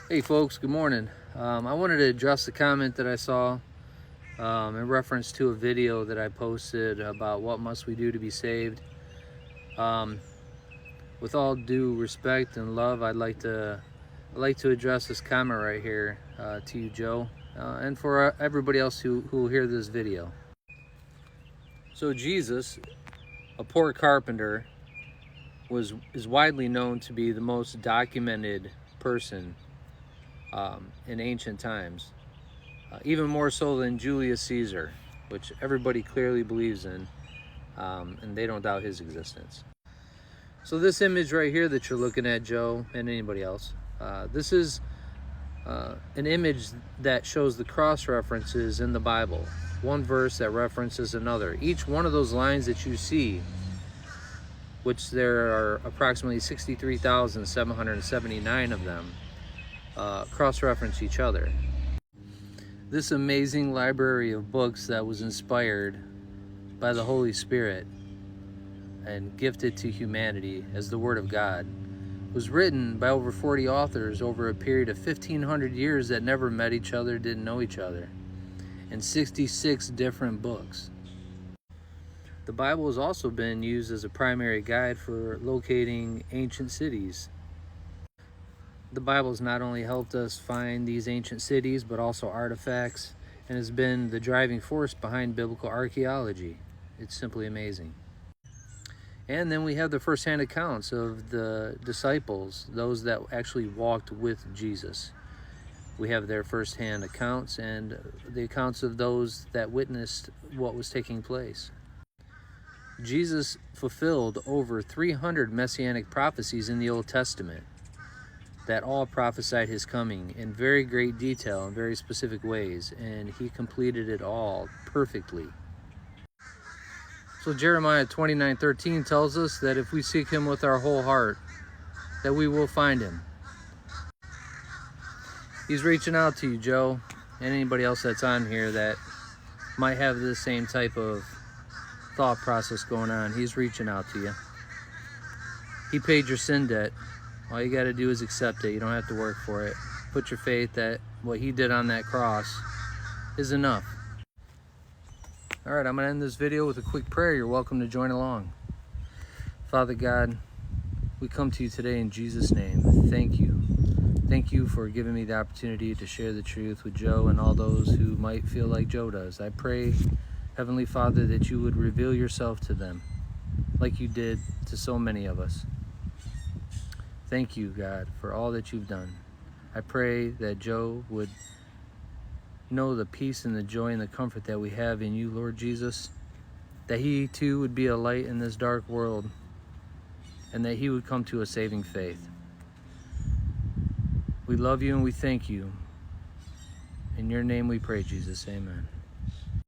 Hey folks, good morning. I wanted to address the comment that I saw in reference to a video that I posted about what must we do to be saved. Um, with all due respect and love, I'd like to address this comment right here to you, Joe, and for everybody else who will hear this video. So Jesus, a poor carpenter, is widely known to be the most documented person in ancient times. Even more so than Julius Caesar, which everybody clearly believes in, and they don't doubt his existence. So this image right here that you're looking at, Joe, and anybody else, this is an image that shows the cross references in the Bible. One verse that references another. Each one of those lines that you see, which there are approximately 63,779 of them, cross-reference each other. This amazing library of books that was inspired by the Holy Spirit and gifted to humanity as the Word of God was written by over 40 authors over a period of 1,500 years that never met each other, didn't know each other, in 66 different books. The Bible has also been used as a primary guide for locating ancient cities. The Bible has not only helped us find these ancient cities, but also artifacts, and has been the driving force behind biblical archaeology. It's simply amazing. And then we have the first-hand accounts of the disciples, those that actually walked with Jesus. We have their first-hand accounts and the accounts of those that witnessed what was taking place. Jesus fulfilled over 300 messianic prophecies in the Old Testament that all prophesied his coming in very great detail in very specific ways, and he completed it all perfectly. So Jeremiah 29:13 tells us that if we seek him with our whole heart, that we will find him. He's reaching out to you, Joe, and anybody else that's on here that might have the same type of thought process going on. He's reaching out to you. He paid your sin debt. All you got to do is accept it. You don't have to work for it. Put your faith that what he did on that cross is enough. All right, I'm going to end this video with a quick prayer. You're welcome to join along. Father God, we come to you today in Jesus' name. Thank you. Thank you for giving me the opportunity to share the truth with Joe and all those who might feel like Joe does. I pray, Heavenly Father, that you would reveal yourself to them like you did to so many of us. Thank you, God, for all that you've done. I pray that Joe would know the peace and the joy and the comfort that we have in you, Lord Jesus, that he too would be a light in this dark world, and that he would come to a saving faith. We love you and we thank you. In your name we pray, Jesus. Amen.